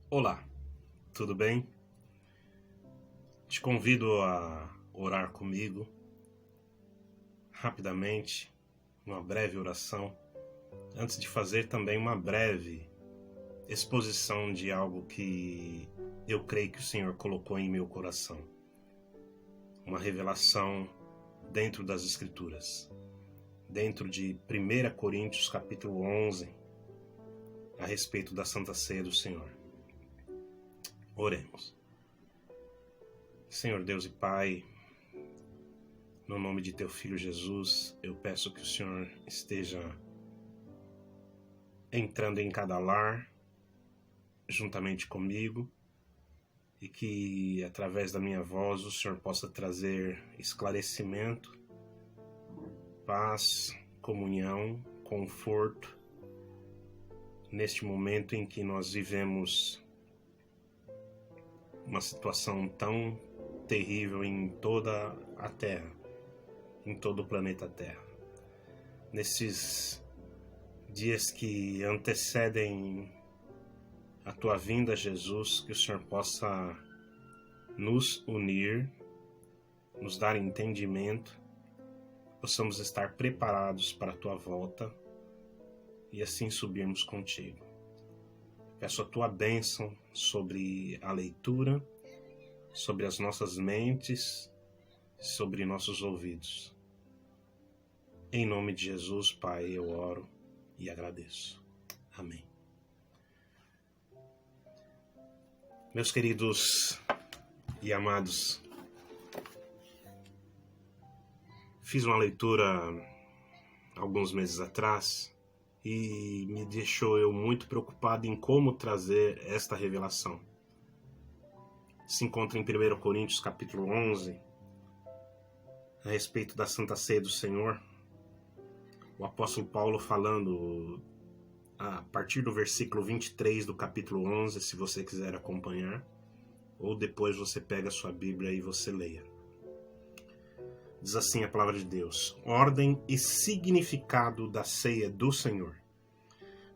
Olá, tudo bem? Te convido a orar comigo rapidamente, uma breve oração, antes de fazer também uma breve exposição de algo que eu creio que o Senhor colocou em meu coração. Uma revelação dentro das Escrituras, dentro de 1 Coríntios capítulo 11, a respeito da Santa Ceia do Senhor. Oremos. Senhor Deus e Pai, no nome de Teu Filho Jesus, eu peço que o Senhor esteja entrando em cada lar, juntamente comigo, e que através da minha voz o Senhor possa trazer esclarecimento, paz, comunhão, conforto, neste momento em que nós vivemos uma situação tão terrível em toda a Terra, em todo o planeta Terra. Nesses dias que antecedem a Tua vinda, Jesus, que o Senhor possa nos unir, nos dar entendimento, possamos estar preparados para a Tua volta e assim subirmos contigo. Peço a Tua bênção sobre a leitura, sobre as nossas mentes, sobre nossos ouvidos. Em nome de Jesus, Pai, eu oro e agradeço. Amém. Meus queridos e amados, fiz uma leitura alguns meses atrás e me deixou eu muito preocupado em como trazer esta revelação. Se encontra em 1 Coríntios capítulo 11, a respeito da Santa Ceia do Senhor. O apóstolo Paulo falando a partir do versículo 23 do capítulo 11, se você quiser acompanhar, ou depois você pega a sua Bíblia e você leia. Diz assim a palavra de Deus: ordem e significado da ceia do Senhor.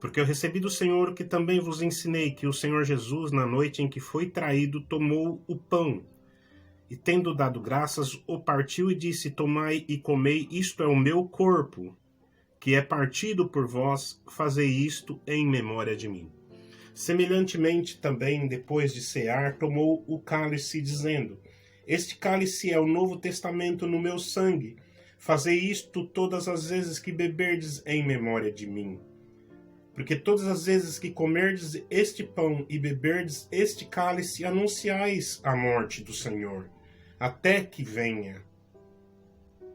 Porque eu recebi do Senhor o que também vos ensinei, que o Senhor Jesus, na noite em que foi traído, tomou o pão, e tendo dado graças, o partiu e disse: tomai e comei, isto é o meu corpo, que é partido por vós, fazei isto em memória de mim. Semelhantemente também, depois de cear, tomou o cálice, dizendo: este cálice é o novo testamento no meu sangue. Fazei isto todas as vezes que beberdes em memória de mim. Porque todas as vezes que comerdes este pão e beberdes este cálice, anunciais a morte do Senhor, até que venha.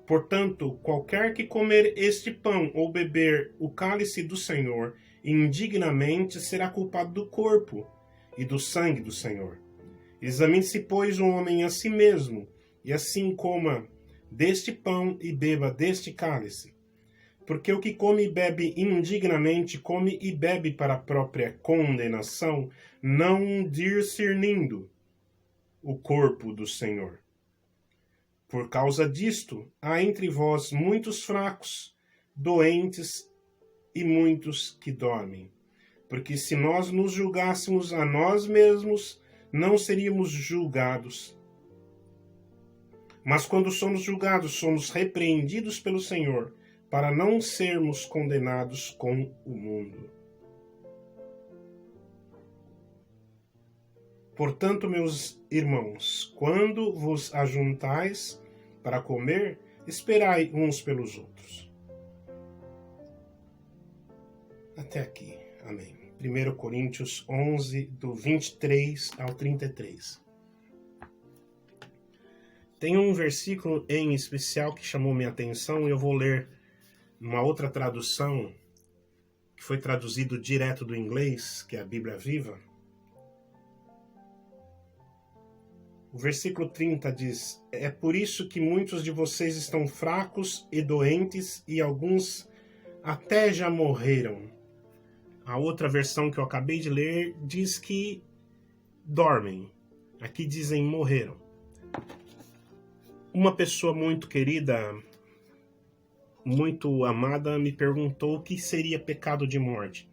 Portanto, qualquer que comer este pão ou beber o cálice do Senhor indignamente será culpado do corpo e do sangue do Senhor. Examine-se, pois, o homem a si mesmo, e assim coma deste pão e beba deste cálice. Porque o que come e bebe indignamente, come e bebe para a própria condenação, não discernindo o corpo do Senhor. Por causa disto, há entre vós muitos fracos, doentes e muitos que dormem. Porque se nós nos julgássemos a nós mesmos, não seríamos julgados. Mas quando somos julgados, somos repreendidos pelo Senhor, para não sermos condenados com o mundo. Portanto, meus irmãos, quando vos ajuntais para comer, esperai uns pelos outros. Até aqui. Amém. 1 Coríntios 11, do 23 ao 33. Tem um versículo em especial que chamou minha atenção e eu vou ler uma outra tradução, que foi traduzido direto do inglês, que é a Bíblia Viva. O versículo 30 diz: é por isso que muitos de vocês estão fracos e doentes, e alguns até já morreram. A outra versão que eu acabei de ler diz que dormem. Aqui dizem morreram. Uma pessoa muito querida, muito amada, me perguntou o que seria pecado de morte.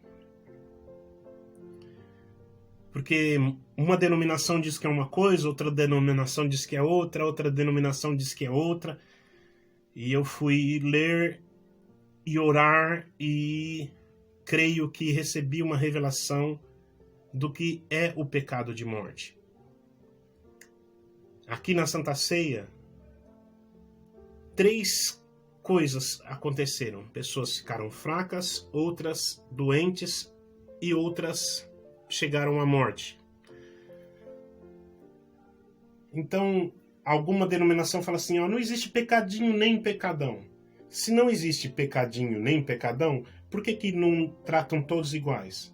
Porque uma denominação diz que é uma coisa, outra denominação diz que é outra denominação diz que é outra. E eu fui ler e orar e creio que recebi uma revelação do que é o pecado de morte. Aqui na Santa Ceia, 3 coisas aconteceram. Pessoas ficaram fracas, outras doentes e outras chegaram à morte. Então, alguma denominação fala assim, não existe pecadinho nem pecadão. Se não existe pecadinho nem pecadão, por que não tratam todos iguais?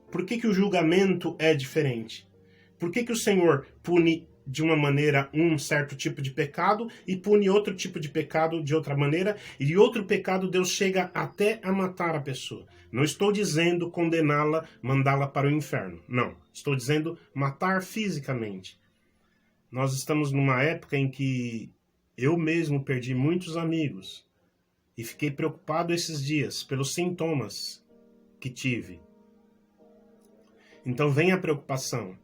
Por que o julgamento é diferente? Por que o Senhor pune de uma maneira um certo tipo de pecado e pune outro tipo de pecado de outra maneira, e de outro pecado Deus chega até a matar a pessoa? Não estou dizendo condená-la, mandá-la para o inferno. Não. Estou dizendo matar fisicamente. Nós estamos numa época em que eu mesmo perdi muitos amigos e fiquei preocupado esses dias pelos sintomas que tive. Então vem a preocupação.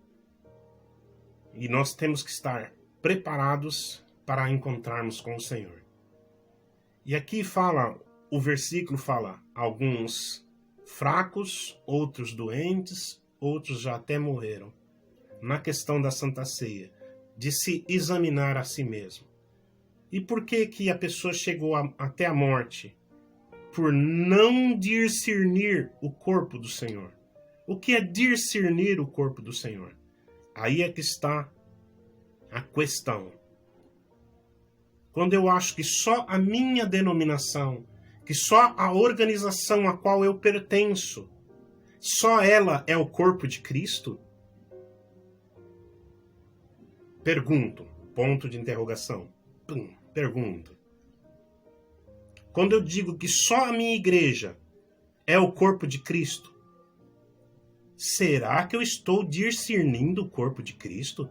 E nós temos que estar preparados para encontrarmos com o Senhor. E aqui o versículo fala, alguns fracos, outros doentes, outros já até morreram. Na questão da Santa Ceia, de se examinar a si mesmo. E por que a pessoa chegou até a morte? Por não discernir o corpo do Senhor. O que é discernir o corpo do Senhor? Aí é que está a questão. Quando eu acho que só a minha denominação, que só a organização a qual eu pertenço, só ela é o corpo de Cristo? Pergunto, ponto de interrogação. Pergunto. Quando eu digo que só a minha igreja é o corpo de Cristo, será que eu estou discernindo o corpo de Cristo?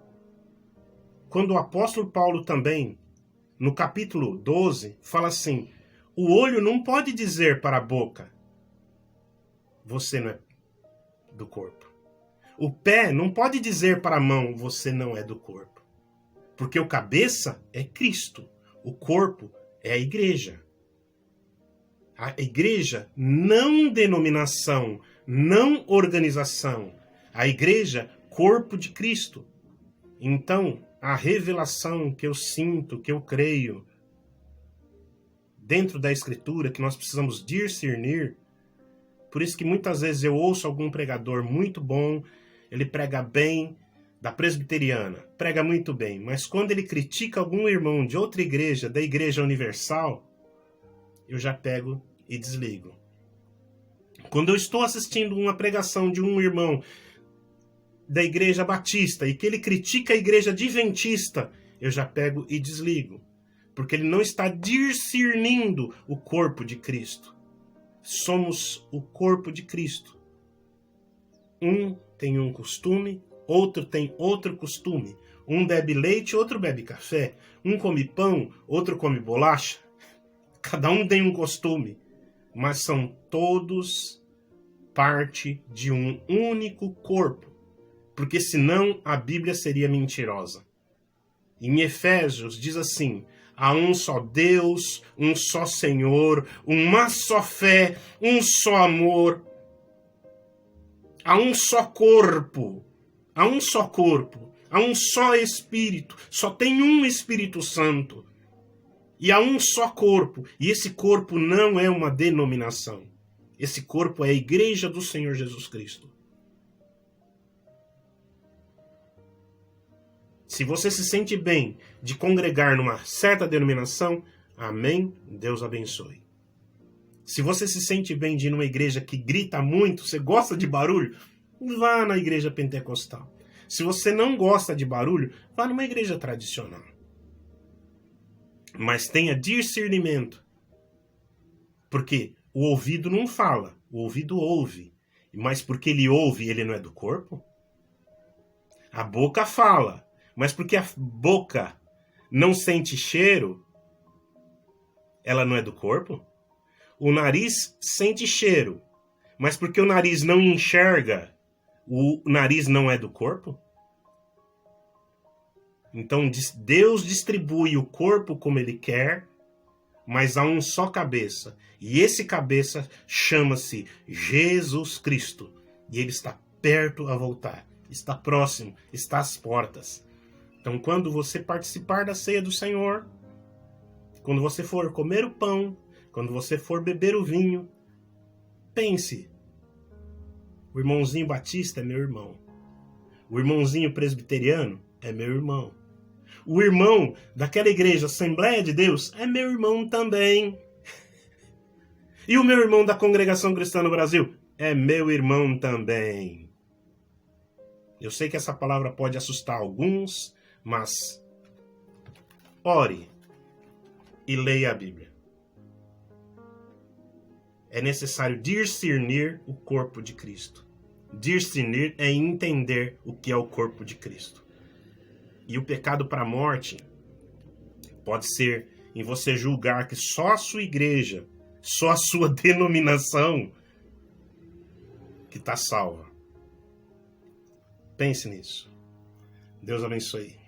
Quando o apóstolo Paulo também, no capítulo 12, fala assim, o olho não pode dizer para a boca, você não é do corpo. O pé não pode dizer para a mão, você não é do corpo. Porque o cabeça é Cristo, o corpo é a igreja. A igreja, não denominação, não organização. A igreja, corpo de Cristo. Então, a revelação que eu sinto, que eu creio, dentro da Escritura, que nós precisamos discernir, por isso que muitas vezes eu ouço algum pregador muito bom, ele prega bem, da presbiteriana, prega muito bem, mas quando ele critica algum irmão de outra igreja, da Igreja Universal, eu já pego e desligo. Quando eu estou assistindo uma pregação de um irmão da Igreja Batista e que ele critica a Igreja Adventista, eu já pego e desligo, porque ele não está discernindo o corpo de Cristo. Somos o corpo de Cristo. Um tem um costume, outro tem outro costume. Um bebe leite, outro bebe café. Um come pão, outro come bolacha. Cada um tem um costume, mas são todos parte de um único corpo. Porque senão a Bíblia seria mentirosa. Em Efésios diz assim, há um só Deus, um só Senhor, uma só fé, um só amor. Há um só corpo, há um só corpo, há um só Espírito, só tem um Espírito Santo. E há um só corpo, e esse corpo não é uma denominação. Esse corpo é a igreja do Senhor Jesus Cristo. Se você se sente bem de congregar numa certa denominação, amém, Deus abençoe. Se você se sente bem de ir numa igreja que grita muito, você gosta de barulho, vá na igreja pentecostal. Se você não gosta de barulho, vá numa igreja tradicional. Mas tenha discernimento. Porque o ouvido não fala, o ouvido ouve. Mas porque ele ouve, ele não é do corpo? A boca fala, mas porque a boca não sente cheiro, ela não é do corpo? O nariz sente cheiro, mas porque o nariz não enxerga, O nariz não é do corpo? Então Deus distribui o corpo como Ele quer, mas há um só cabeça. E esse cabeça chama-se Jesus Cristo. E Ele está perto a voltar. Está próximo, está às portas. Então quando você participar da ceia do Senhor, quando você for comer o pão, quando você for beber o vinho, pense: o irmãozinho Batista é meu irmão. O irmãozinho presbiteriano é meu irmão. O irmão daquela igreja Assembleia de Deus é meu irmão também. E o meu irmão da Congregação Cristã no Brasil é meu irmão também. Eu sei que essa palavra pode assustar alguns, mas ore e leia a Bíblia. É necessário discernir o corpo de Cristo. Discernir é entender o que é o corpo de Cristo. E o pecado para a morte pode ser em você julgar que só a sua igreja, só a sua denominação que está salva. Pense nisso. Deus abençoe.